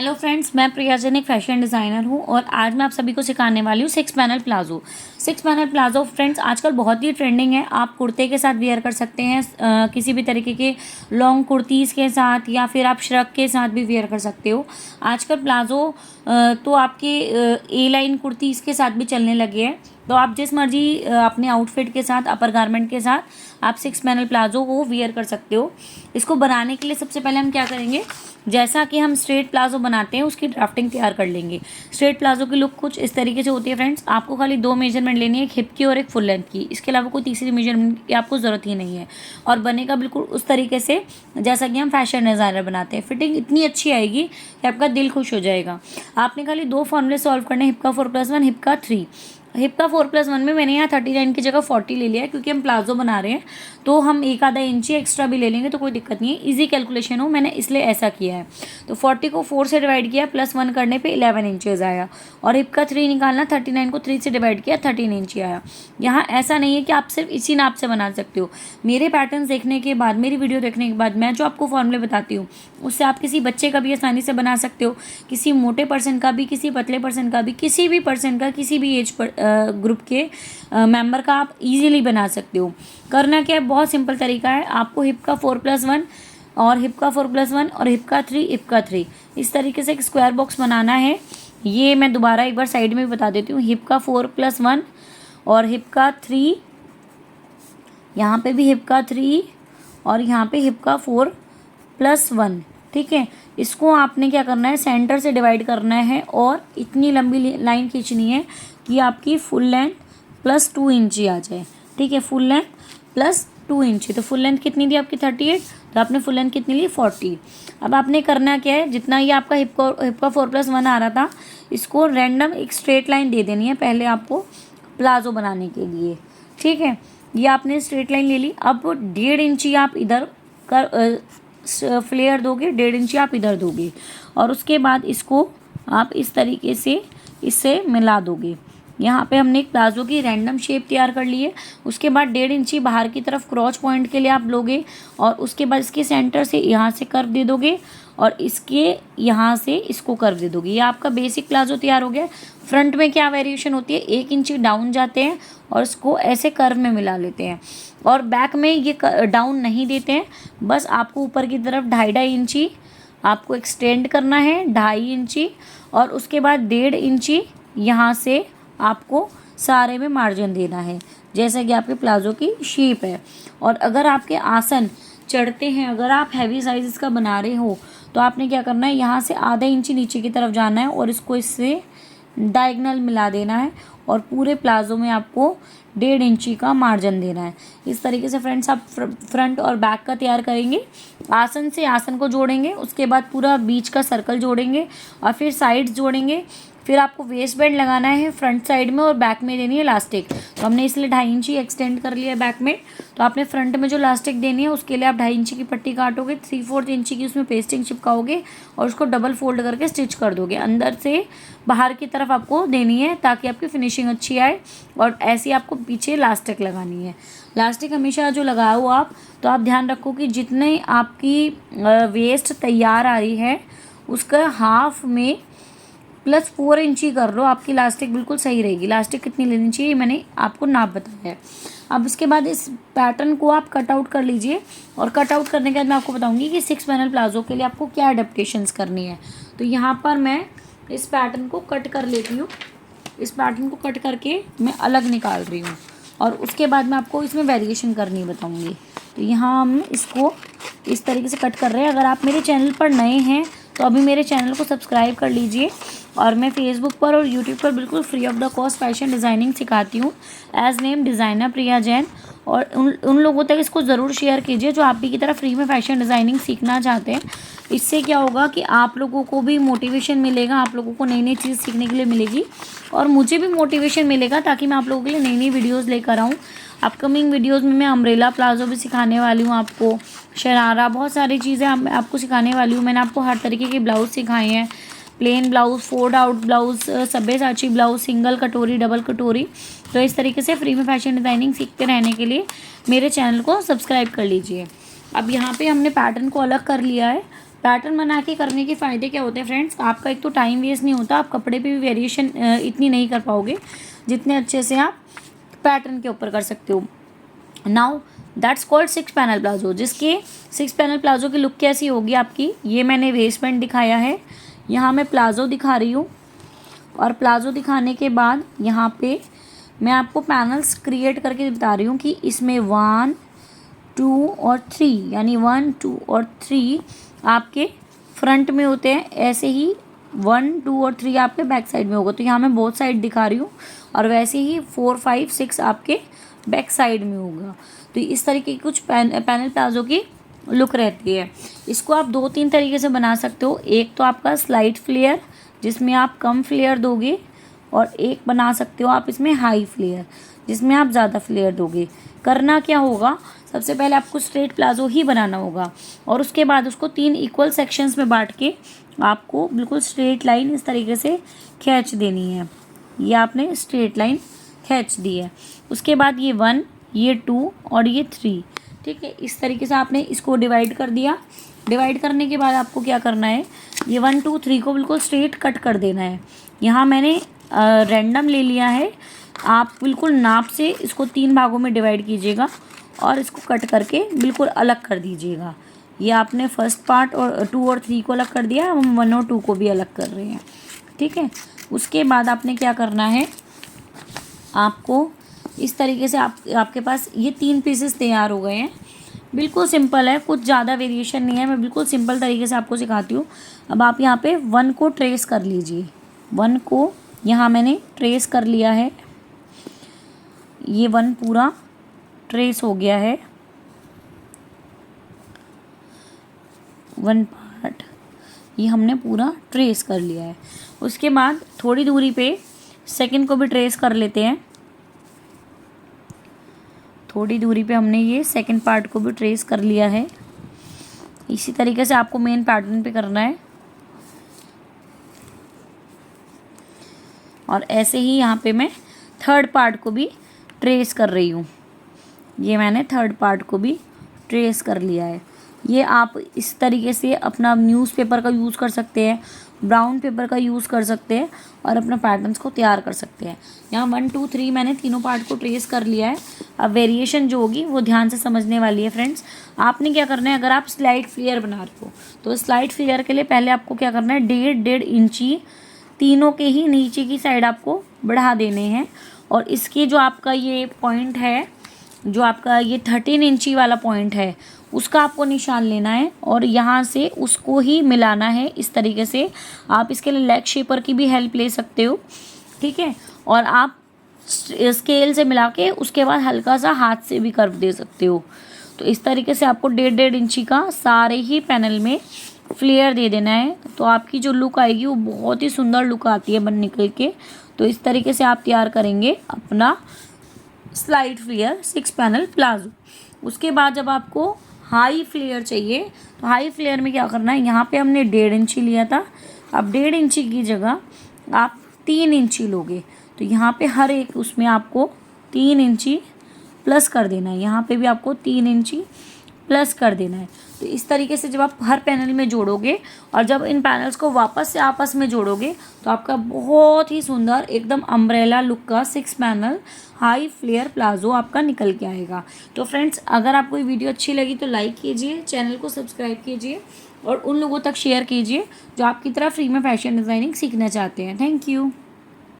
Hello friends, मैं प्रिया जैन एक fashion designer हूँ और आज मैं आप सभी को सिखाने वाली हूँ 6 panel palazzo. 6 panel palazzo friends आजकल बहुत ही ट्रेंडिंग है। आप कुर्ते के साथ वेयर कर सकते हैं, किसी भी तरीके के लॉन्ग कुर्तीज़ के साथ, या फिर आप श्रग के साथ भी वेयर कर सकते हो। आजकल प्लाजो तो आपके ए लाइन कुर्तीज़ के साथ भी चलने लगे हैं। तो आप जिस मर्जी अपने आउटफिट के साथ, अपर गारमेंट के साथ आप 6 पैनल प्लाजो को वेयर कर सकते हो। इसको बनाने के लिए सबसे पहले हम क्या करेंगे, जैसा कि हम स्ट्रेट प्लाजो बनाते हैं उसकी ड्राफ्टिंग तैयार कर लेंगे। स्ट्रेट प्लाजो की लुक कुछ इस तरीके से होती है फ्रेंड्स। आपको खाली 2 मेजरमेंट लेनी है, एक हिप की और एक फुल लेंथ की। इसके अलावा कोई तीसरी मेजरमेंट की आपको ज़रूरत ही नहीं है और बनेगा बिल्कुल उस तरीके से जैसा कि हम फैशन डिज़ाइनर बनाते हैं। फिटिंग इतनी अच्छी आएगी कि आपका दिल खुश हो जाएगा। आपने खाली 2 फॉर्मूले सॉल्व करने, हिप का 4+1, हिप का 3। हिप का 4+1 में मैंने यहाँ 39 की जगह 40 ले लिया है, क्योंकि हम प्लाजो बना रहे हैं तो हम 1/2 इंची एक्स्ट्रा भी ले लेंगे तो कोई दिक्कत नहीं है। इजी कैलकुलेशन हो, मैंने इसलिए ऐसा किया है। तो 40 को 4 से डिवाइड किया, +1 करने पे 11 इंचेस आया। और हिप का 3 निकालना, 39 को 3 से डिवाइड किया, 13 इंची आया। यहाँ ऐसा नहीं है कि आप सिर्फ इसी नाप से बना सकते हो। मेरे पैटर्न देखने के बाद, मेरी वीडियो देखने के बाद, मैं जो आपको फॉर्मूले बताती हूँ उससे आप किसी बच्चे का भी आसानी से बना सकते हो, किसी मोटे पर्सन का भी, किसी पतले पर्सन का भी, किसी भी पर्सन का, किसी भी एज पर ग्रुप के मेंबर का आप इजीली बना सकते हो। करना क्या है, बहुत सिंपल तरीका है। आपको हिप का 4+1 और हिप का 4+1 और हिप का 3, हिप का 3, इस तरीके से एक स्क्वायर बॉक्स बनाना है। ये मैं दोबारा एक बार साइड में भी बता देती हूँ। हिप का 4+1 और हिप का 3, यहाँ पे भी हिप का 3 और यहाँ पे हिप का 4+1। ठीक है, इसको आपने क्या करना है, सेंटर से डिवाइड करना है और इतनी लंबी लाइन खींचनी है कि आपकी फुल लेंथ +2 इंची आ जाए। ठीक है, फुल लेंथ +2 इंची। तो फुल लेंथ कितनी थी आपकी 38, तो आपने फुल लेंथ कितनी ली 40। अब आपने करना क्या है, जितना ये आपका हिप का 4+1 आ रहा था, इसको रैंडम एक स्ट्रेट लाइन दे देनी है पहले आपको प्लाजो बनाने के लिए। ठीक है, ये आपने स्ट्रेट लाइन ले ली। अब 1.5 इंची आप इधर फ्लेयर दोगे, 1.5 इंची आप इधर दोगे और उसके बाद इसको आप इस तरीके से इससे मिला दोगे। यहाँ पे हमने एक प्लाजो की रैंडम शेप तैयार कर ली है। उसके बाद 1.5 इंची बाहर की तरफ क्रॉच पॉइंट के लिए आप लोगे और उसके बाद इसके सेंटर से यहाँ से कर्व दे दोगे और इसके यहाँ से इसको कर्व दे दोगे। ये आपका बेसिक प्लाजो तैयार हो गया। फ्रंट में क्या वेरिएशन होती है, 1 इंची डाउन जाते हैं और इसको ऐसे कर्व में मिला लेते हैं, और बैक में ये डाउन नहीं देते हैं। बस आपको ऊपर की तरफ 2.5 इंची आपको एक्सटेंड करना है, 2.5 इंची, और उसके बाद 1.5 इंची यहाँ से आपको सारे में मार्जिन देना है, जैसा कि आपके प्लाजो की शेप है। और अगर आपके आसन चढ़ते हैं, अगर आप हैवी साइज़ का बना रहे हो, तो आपने क्या करना है, यहाँ से ½ इंची नीचे की तरफ जाना है और इसको इससे डायगनल मिला देना है और पूरे प्लाजो में आपको 1.5 इंची का मार्जिन देना है। इस तरीके से फ्रेंड्स आप फ्रंट और बैक का तैयार करेंगे। आसन से आसन को जोड़ेंगे, उसके बाद पूरा बीच का सर्कल जोड़ेंगे और फिर साइड्स जोड़ेंगे। फिर आपको वेस्ट बैंड लगाना है फ्रंट साइड में और बैक में देनी है इलास्टिक। तो हमने इसलिए 2.5 इंची एक्सटेंड कर लिया है बैक में। तो आपने फ्रंट में जो इलास्टिक देनी है उसके लिए आप 2.5 इंची की पट्टी काटोगे, 3/4 इंची की उसमें पेस्टिंग चिपकाओगे और उसको डबल फोल्ड करके स्टिच कर दोगे। अंदर से बाहर की तरफ आपको देनी है ताकि आपकी फिनिशिंग अच्छी आए, और ऐसी आपको पीछे इलास्टिक लगानी है। इलास्टिक हमेशा जो लगाओ आप, तो आप ध्यान रखो कि जितने आपकी वेस्ट तैयार आ रही है उसका हाफ में +4 इंची कर लो, आपकी इलास्टिक बिल्कुल सही रहेगी। इलास्टिक कितनी लेनी चाहिए मैंने आपको नाप बताया है। अब इसके बाद इस पैटर्न को आप कट आउट कर लीजिए, और कट आउट करने के बाद मैं आपको बताऊंगी कि 6 पैनल प्लाजो के लिए आपको क्या अडेप्टेशंस करनी है। तो यहाँ पर मैं इस पैटर्न को कट कर लेती हूँ। इस पैटर्न को कट करके मैं अलग निकाल रही हूँ और उसके बाद मैं आपको इसमें वेरिएशन करनी बताऊँगी। तो यहाँ हम इसको इस तरीके से कट कर रहे हैं। अगर आप मेरे चैनल पर नए हैं तो अभी मेरे चैनल को सब्सक्राइब कर लीजिए, और मैं फेसबुक पर और यूट्यूब पर बिल्कुल free of the cost fashion designing सिखाती हूँ एज नेम डिज़ाइनर प्रिया जैन। और उन लोगों तक इसको ज़रूर शेयर कीजिए जो आप भी की तरह फ्री में फैशन डिज़ाइनिंग सीखना चाहते हैं। इससे क्या होगा कि आप लोगों को भी मोटिवेशन मिलेगा, आप लोगों को नई नई चीज़ सीखने के लिए मिलेगी, और मुझे भी मोटिवेशन मिलेगा ताकि मैं आप लोगों के लिए नई नई वीडियोज़ लेकर आऊँ। अपकमिंग वीडियोज़ में मैं अम्ब्रेला प्लाजो भी सिखाने वाली हूँ, आपको शरारा, बहुत सारी चीज़ें आपको सिखाने वाली हूँ। मैंने आपको हर तरीके के ब्लाउज सिखाए हैं, plain blouse, fold out blouse, Sabyasachi blouse, single कटोरी, डबल कटोरी। तो इस तरीके से फ्री में फैशन डिज़ाइनिंग सीखते रहने के लिए मेरे चैनल को सब्सक्राइब कर लीजिए। अब यहाँ पे हमने पैटर्न को अलग कर लिया है। पैटर्न बना के करने के फ़ायदे क्या होते हैं फ्रेंड्स, आपका एक तो टाइम वेस्ट नहीं होता, आप कपड़े पे भी वेरिएशन इतनी नहीं कर पाओगे जितने अच्छे से आप पैटर्न के ऊपर कर सकते हो। Now that's called 6 panel palazzo, जिसके 6 पैनल प्लाजो की लुक कैसी होगी आपकी, ये मैंने वेस्ट बैंड दिखाया है, यहाँ मैं प्लाजो दिखा रही हूँ, और प्लाजो दिखाने के बाद यहाँ पे मैं आपको पैनल्स क्रिएट करके बता रही हूँ कि इसमें 1 2 और 3, यानी 1 2 और 3 आपके फ्रंट में होते हैं, ऐसे ही 1 2 और 3 आपके बैक साइड में होगा। तो यहाँ मैं बोथ साइड दिखा रही हूँ, और वैसे ही 4 5 6 आपके बैक साइड में होगा। तो इस तरीके की कुछ पैनल प्लाजो की लुक रहती है। इसको आप 2-3 तरीके से बना सकते हो। एक तो आपका स्लाइट फ्लेयर, जिसमें आप कम फ्लेयर दोगे, और एक बना सकते हो आप इसमें हाई फ्लेयर, जिसमें आप ज़्यादा फ्लेयर दोगे। करना क्या होगा, सबसे पहले आपको स्ट्रेट प्लाजो ही बनाना होगा, और उसके बाद उसको 3 इक्वल सेक्शंस में बांट के आपको बिल्कुल स्ट्रेट लाइन इस तरीके से खींच देनी है। ये आपने स्ट्रेट लाइन खींच दी है। उसके बाद ये 1, ये 2 और ये 3, ठीक है। इस तरीके से आपने इसको डिवाइड कर दिया। डिवाइड करने के बाद आपको क्या करना है, ये 1 2 3 को बिल्कुल स्ट्रेट कट कर देना है। यहाँ मैंने रैंडम ले लिया है, आप बिल्कुल नाप से इसको 3 भागों में डिवाइड कीजिएगा और इसको कट करके बिल्कुल अलग कर दीजिएगा। ये आपने फर्स्ट पार्ट और 2 और 3 को अलग कर दिया, हम 1 और 2 को भी अलग कर रहे हैं, ठीक है। उसके बाद आपने क्या करना है, आपको इस तरीके से आपके पास ये 3 पीसेस तैयार हो गए हैं। बिल्कुल सिंपल है, कुछ ज़्यादा वेरिएशन नहीं है, मैं बिल्कुल सिंपल तरीके से आपको सिखाती हूँ। अब आप यहाँ पे 1 को ट्रेस कर लीजिए। 1 को यहाँ मैंने ट्रेस कर लिया है, ये 1 पूरा ट्रेस हो गया है, 1 पार्ट ये हमने पूरा ट्रेस कर लिया है। उसके बाद थोड़ी दूरी पे सेकंड को भी ट्रेस कर लेते हैं। थोड़ी दूरी पे हमने ये सेकंड पार्ट को भी ट्रेस कर लिया है। इसी तरीके से आपको मेन पैटर्न पे करना है, और ऐसे ही यहाँ पे मैं थर्ड पार्ट को भी ट्रेस कर रही हूँ। ये मैंने थर्ड पार्ट को भी ट्रेस कर लिया है। ये आप इस तरीके से अपना न्यूज़पेपर का यूज़ कर सकते हैं, ब्राउन पेपर का यूज़ कर सकते हैं, और अपना पैटर्न्स को तैयार कर सकते हैं। यहाँ 1 2 3 मैंने तीनों पार्ट को ट्रेस कर लिया है। अब वेरिएशन जो होगी वो ध्यान से समझने वाली है फ्रेंड्स। आपने क्या करना है, अगर आप स्लाइड फ्लेयर बना रहे हो तो स्लाइड फ्लेयर के लिए पहले आपको क्या करना है, 1.5 इंची तीनों के ही नीचे की साइड आपको बढ़ा देने हैं, और इसके जो आपका ये पॉइंट है, जो आपका ये 13 इंची वाला पॉइंट है, उसका आपको निशान लेना है और यहाँ से उसको ही मिलाना है इस तरीके से। आप इसके लिए लेग शेपर की भी हेल्प ले सकते हो, ठीक है, और आप स्केल से मिला के उसके बाद हल्का सा हाथ से भी कर्व दे सकते हो। तो इस तरीके से आपको 1.5 इंची का सारे ही पैनल में फ्लेयर दे देना है, तो आपकी जो लुक आएगी वो बहुत ही सुंदर लुक आती है बन निकल के। तो इस तरीके से आप तैयार करेंगे अपना स्लाइड फ्लेयर 6 पैनल प्लाजो। उसके बाद जब आपको हाई फ्लेयर चाहिए, तो हाई फ्लेयर में क्या करना है, यहाँ पे हमने 1.5 इंची लिया था, अब 1.5 इंची की जगह आप 3 इंची लोगे, तो यहाँ पे हर एक उसमें आपको 3 इंची प्लस कर देना है। यहाँ पे भी आपको 3 इंची प्लस कर देना है। तो इस तरीके से जब आप हर पैनल में जोड़ोगे और जब इन पैनल्स को वापस से आपस में जोड़ोगे, तो आपका बहुत ही सुंदर एकदम अम्ब्रेला लुक का 6 पैनल हाई फ्लेयर प्लाजो आपका निकल के आएगा। तो फ्रेंड्स, अगर आपको ये वीडियो अच्छी लगी तो लाइक कीजिए, चैनल को सब्सक्राइब कीजिए और उन लोगों तक शेयर कीजिए जो आपकी तरह फ्री में फैशन डिज़ाइनिंग सीखना चाहते हैं। Thank you.